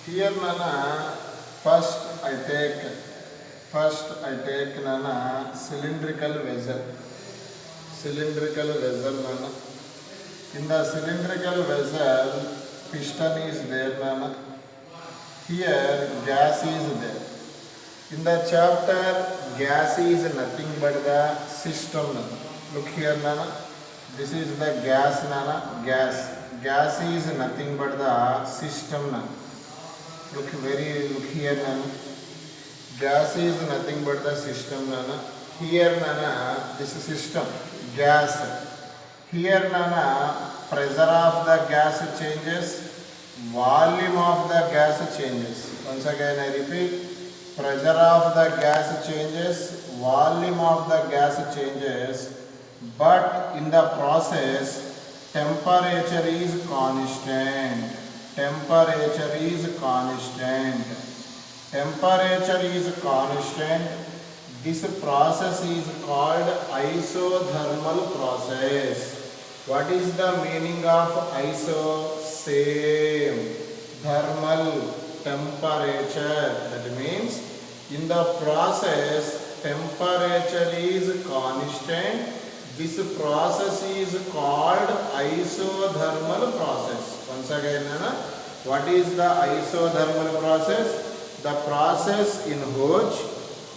Here Nana, first I take Nana cylindrical vessel. Cylindrical vessel Nana. In the cylindrical vessel, piston is there Nana. Here gas is there. In the chapter, gas is nothing but the system Nana. Look here Nana. This is the gas Nana. Gas is nothing but the system Nana. Look here Nana. Gas is nothing but the system Nana. Here Nana, this is system, gas. Here Nana, pressure of the gas changes, volume of the gas changes. Once again I repeat, pressure of the gas changes, volume of the gas changes, but in the process temperature is constant. Temperature is constant. Temperature is constant. This process is called isothermal process. What is the meaning of iso? Same. Thermal, temperature. That means in the process temperature is constant. This process is called isothermal process. Once again, what is the isothermal process? The process in which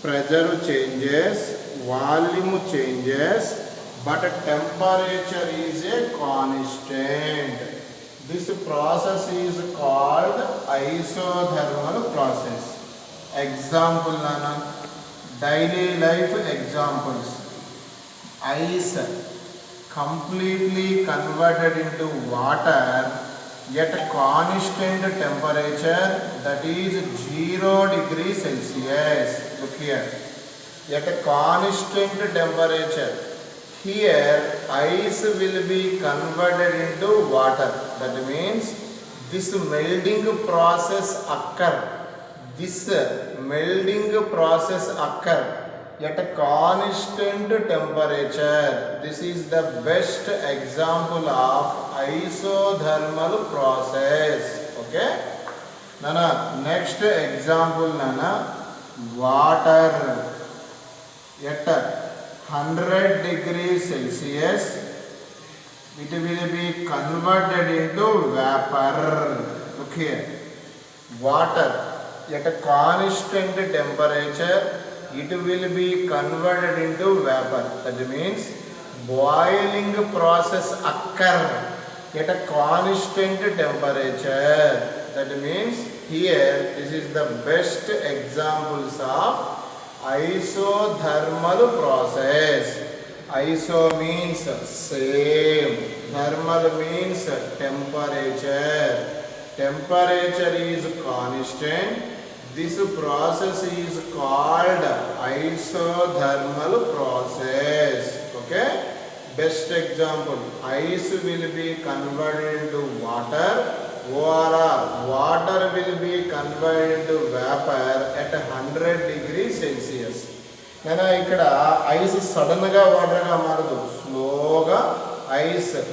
pressure changes, volume changes, but temperature is a constant. This process is called isothermal process. Example, Nana. Daily life examples. Ice completely converted into water at constant temperature, that is 0 degrees Celsius. Look here. At a constant temperature, here ice will be converted into water. That means this melting process occur. At a constant temperature. This is the best example of isothermal process. Okay? Nana, next example Nana, water at 100 degrees Celsius, it will be converted into vapor. Look here. Water at a constant temperature, it will be converted into vapor. That means boiling process occur at a constant temperature. That means here this is the best examples of isothermal process. Iso means same, thermal means temperature. Temperature is constant. This process is called isothermal process. Okay? Best example, ice will be converted into water. ORR, water will be converted into vapor at 100 degrees Celsius. Nana ikkada ice sudden ga water ga maradu, slowga ice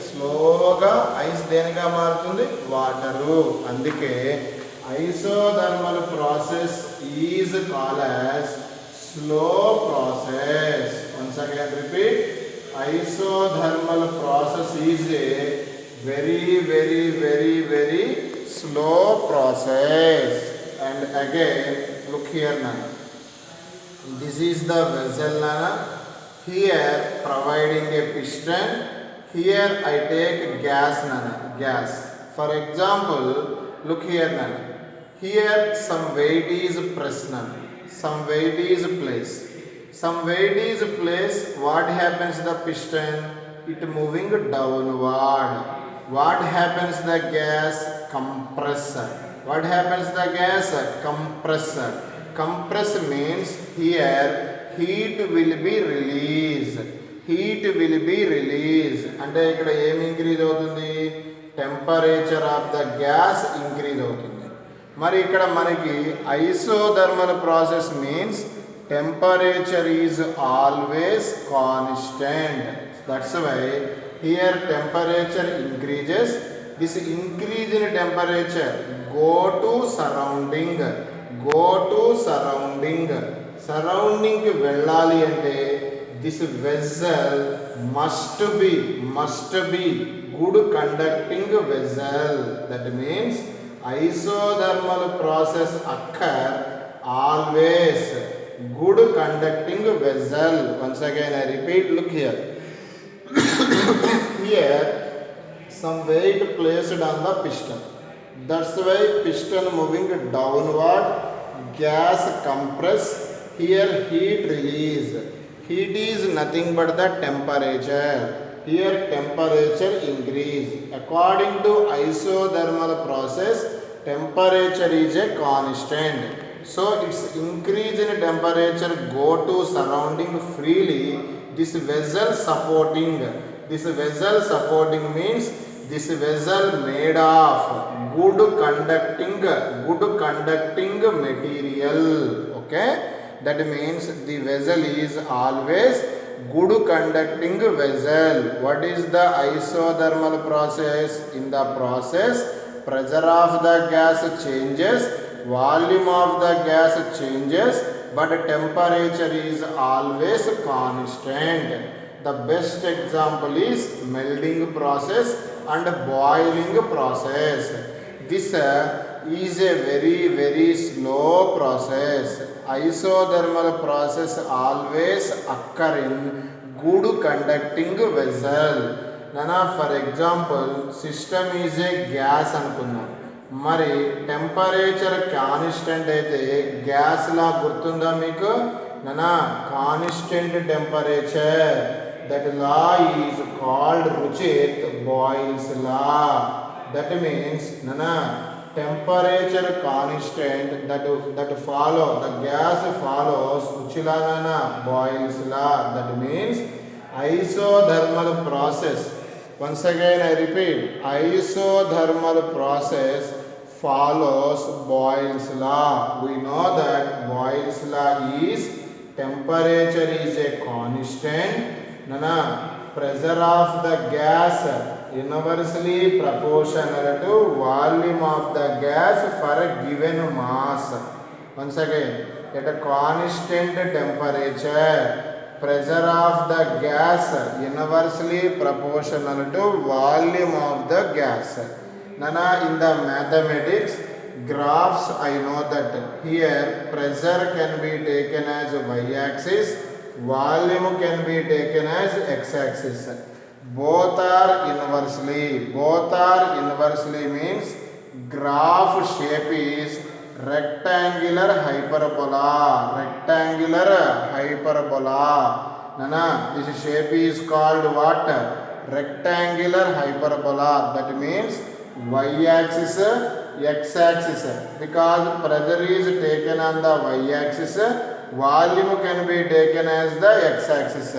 deniga marutundi, wateru. Andike isothermal process is called as slow process. Once again repeat, isothermal process is a very slow process. And again, look here Nana. This is the vessel Nana. Here providing a piston. Here I take gas Nana. Gas. For example, look here Nana. Here some weight is pressed Nana. Some weight is placed. Some weight is placed. What happens to the piston? It moving downward. What happens to the gas? Compressor. What happens to the gas? Compressor. Compress means here heat will be released. Heat will be released. అంటే ఇక్కడ ఏం increase అవుతుంది? Temperature of the gas increase అవుతుంది. మరి ఇక్కడ మనకి isothermal process means temperature is always constant. That's why here temperature increases. This increase in temperature go to surrounding, go to surrounding, surrounding కి వెళ్ళాలి అంటే this vessel must be good conducting vessel. That means isothermal process occur always good conducting vessel. Once again I repeat, look here. Here some weight placed on the piston, that's why piston moving downward, gas compress, here heat release. Heat is nothing but the temperature, here temperature increase. According to isothermal process, temperature is a constant, so its increase in temperature go to surrounding freely. This vessel supporting means this vessel made of good conducting material. Okay, that means the vessel is always good conducting vessel. What is the isothermal process? In the process, pressure of the gas changes, volume of the gas changes, but temperature is always constant. The best example is melting process and boiling process. This is a very slow process. Isothermal process always occur in good conducting vessel. Nana, for example, system is a gas అనుకుందాం. మరి temperature constant అయితే gas law గుర్తుందా మీకు? నానా, constant temperature, that law is called Ruchit Boyle's law. That means nana, temperature constant that follow, the gas follows which law? Nana, Boyle's law. That means isothermal process, once again I repeat, isothermal process follows Boyle's law. We know that Boyle's law is temperature is a constant, nana, pressure of the gas inversely proportional to volume of the gas for a given mass. Once again, at a constant temperature, pressure of the gas inversely proportional to volume of the gas. Nana, in the mathematics graphs, I know that here pressure can be taken as y-axis, volume can be taken as x-axis. Both are inversely means graph shape is rectangular hyperbola. Nana, this shape is called what? Rectangular hyperbola. That means y-axis, x-axis, because pressure is taken on the y-axis, volume can be taken as the x-axis.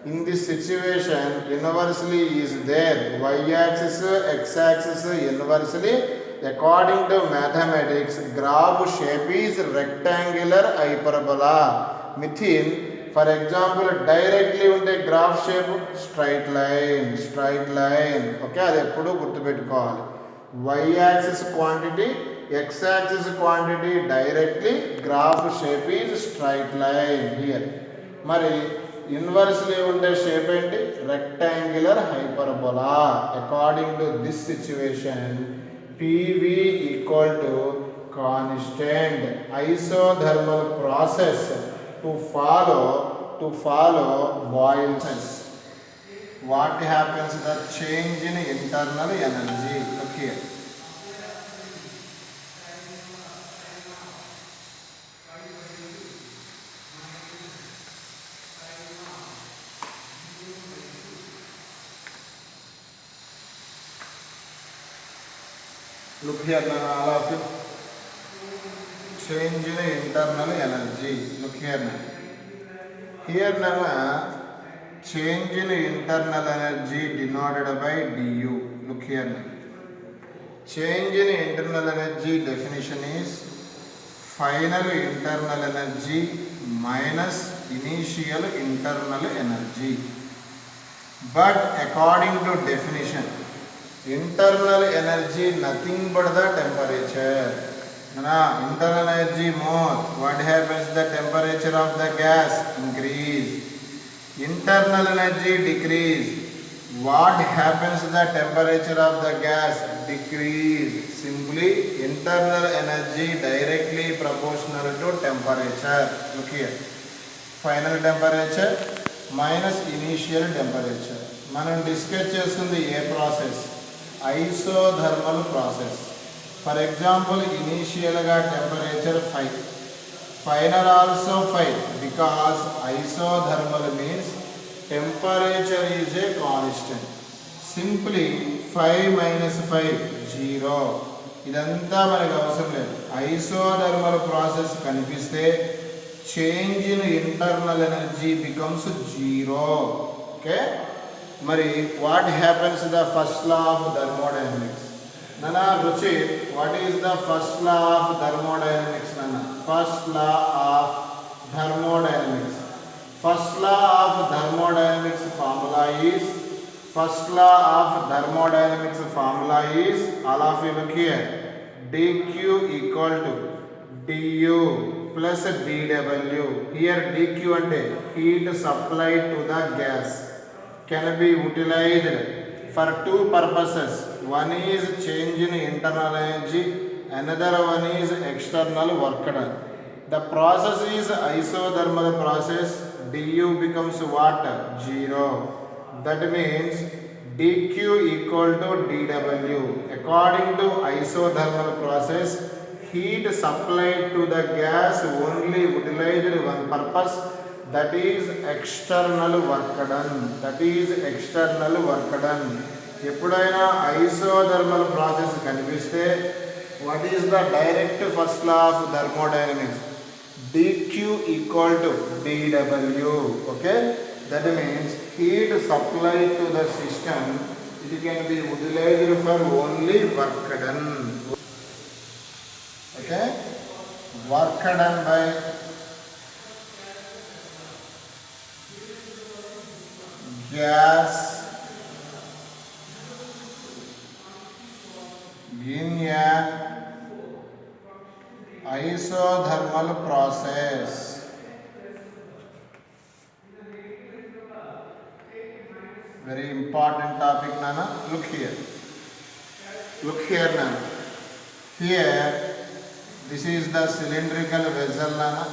In this situation, inversely is there, y-axis, x-axis inversely. According to mathematics, graph shape is rectangular hyperbola. Methane, for example, directly unte graph shape straight line. Okay, adi eppudu gurtu pettukovali. Y-axis quantity, x-axis quantity directly, graph shape is straight line here. Mari inversely unte shape enti? Rectangular hyperbola. According to this situation, PV equal to constant. Isothermal process to follow Boyle's. What happens? The change in internal energy. Look here. Look here now, all of you. Change in internal energy. Look here now. Here now, change in internal energy denoted by du. Look here now. Change in internal energy definition is final internal energy minus initial internal energy. But according to definition, internal energy nothing but the temperature. temperature. Internal energy more. What happens? The temperature of the gas increase. Internal energy decrease. What happens? The temperature of the gas decrease. Simply internal energy directly proportional to temperature. Look here. Final temperature minus initial temperature. మనం discuss చేస్తుంది ఏ process? Isothermal process. For example ఇనీషియల్గా temperature 5, final also 5 because isothermal means temperature is a constant. Simply 5 minus 5 0. ఇదంతా మనకు అవసరం లేదు. Isothermal process కనిపిస్తే change in internal energy becomes 0. Okay, మరి what happens the first law of thermodynamics? Nana Ruchit, what is the first law of thermodynamics? Nana, first law of thermodynamics. First law of thermodynamics formula is, first law of thermodynamics formula is, all of you look here, dq equal to du plus dw. Here dq ante heat supplied to the gas can be utilized for two purposes. One is change in internal energy, another one is external work done. The process is isothermal process. Du becomes what? 0. That means dq equal to dw. According to isothermal process, heat supplied to the gas only utilized one purpose, that is external work done. That is external work done. ఎప్పుడైనా isothermal process కనిపిస్తే what is the direct first law of thermodynamics? dq equal to dw. Okay, that means heat supply to the system it can be utilized for only work done. Okay, work done by gas in a isothermal process. Very important topic, Nana. Look here. Look here, Nana. Here, this is the cylindrical vessel, Nana.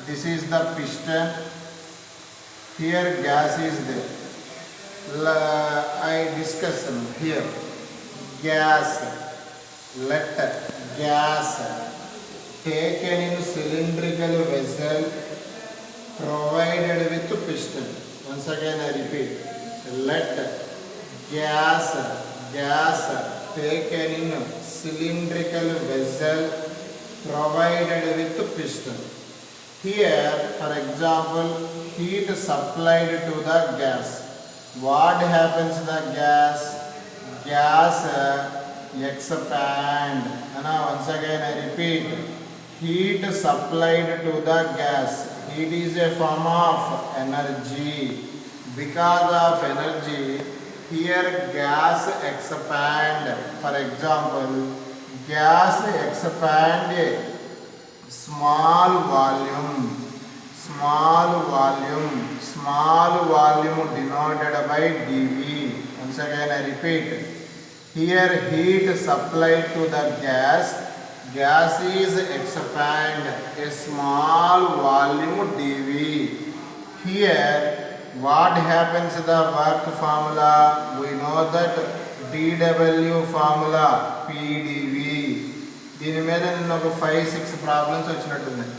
This is the piston. Here, gas is there. I discuss here. Gas, let gas taken in cylindrical vessel provided with piston. Once again I repeat, let gas taken in cylindrical vessel provided with piston. Here, for example, heat supplied to the gas. What happens to the gas? Gas expand. Once again I repeat, heat supplied to the gas. Heat is a form of energy. Because of energy, here gas expand. For example, gas expand a small volume denoted by dV. Once again I repeat, here heat supplied to the gas is expand a small volume dV. Here what happens to the work formula? We know that dW formula pdV. దీని మీద నేను ఒక 5-6 problems వచ్చినట్టున్నాయి.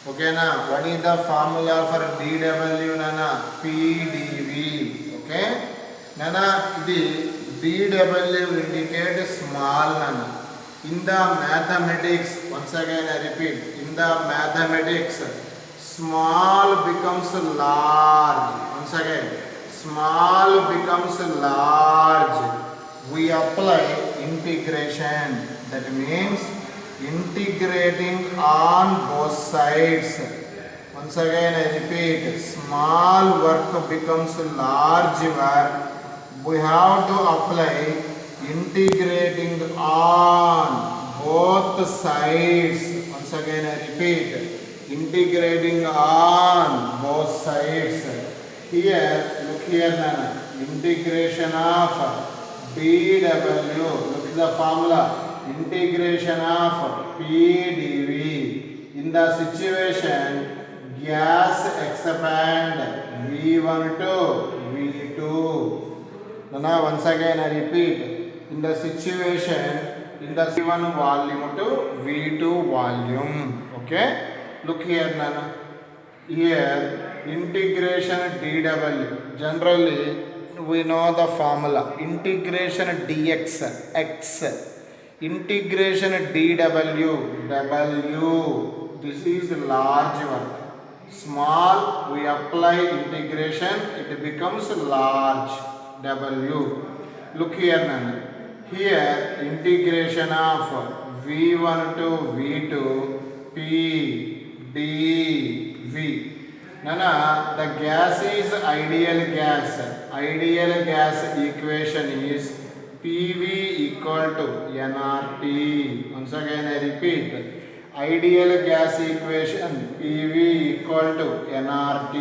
ఓకేనా? What is the formula for dW? నానా pdV. Okay నానా, ఇది dW indicate small, nana. In the mathematics, once again I repeat, in the mathematics, small becomes large. Once again, small becomes large. We apply integration. That means integrating on both sides. Once again I repeat, small work becomes large work. We have to apply integrating on both sides. Once again I repeat, integrating on both sides. Here, look here Nana, integration of dw, look at the formula, integration of pdv. In the situation, gas expand v1 to v2. Nana, once again I repeat, in the situation, in the V1 volume to V2 volume. Okay, look here Nana, here integration dw, generally we know the formula, integration dx x, integration dw w, this is large one. Small we apply integration, it becomes large w. Look here Nana, here integration of v1 to v2 p dv. Nana, the gas is ideal gas. Ideal gas equation is pv equal to nRT. Once again I repeat, ideal gas equation pv equal to nRT.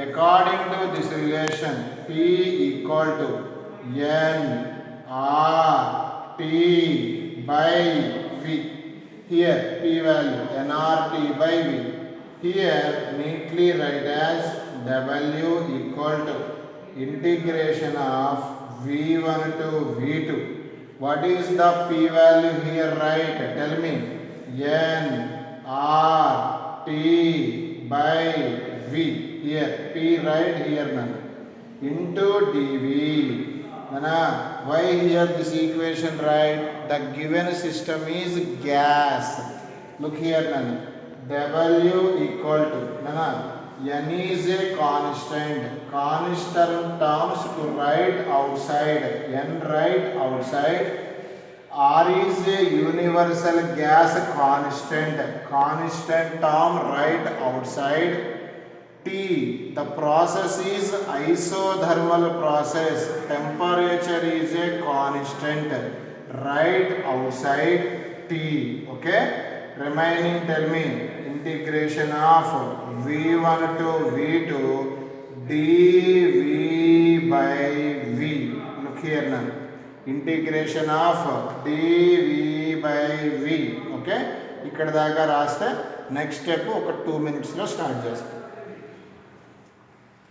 According to this relation, p equal to n r t by v. Here p value nRT by v. Here neatly write as w equal to integration of v1 to v2. What is the p value here? Right, tell me. N r t by v. Here p right here Nana, into dv. Nana, why here this equation right? The given system is gas. Look here Nana, w equal to, Nana, n is a constant. Constant terms to write outside, n write outside. R is a universal gas constant. Constant term write outside. T, the process is isothermal process. Temperature is a constant. Right outside T. Okay. Remaining, tell me, integration of v1 to v2 dv by v. Look here now. Integration of dv by v. Okay. ఇక్కడ దాకా రాస్తే next step ఒక 2 minutes లో start చేస్తాం.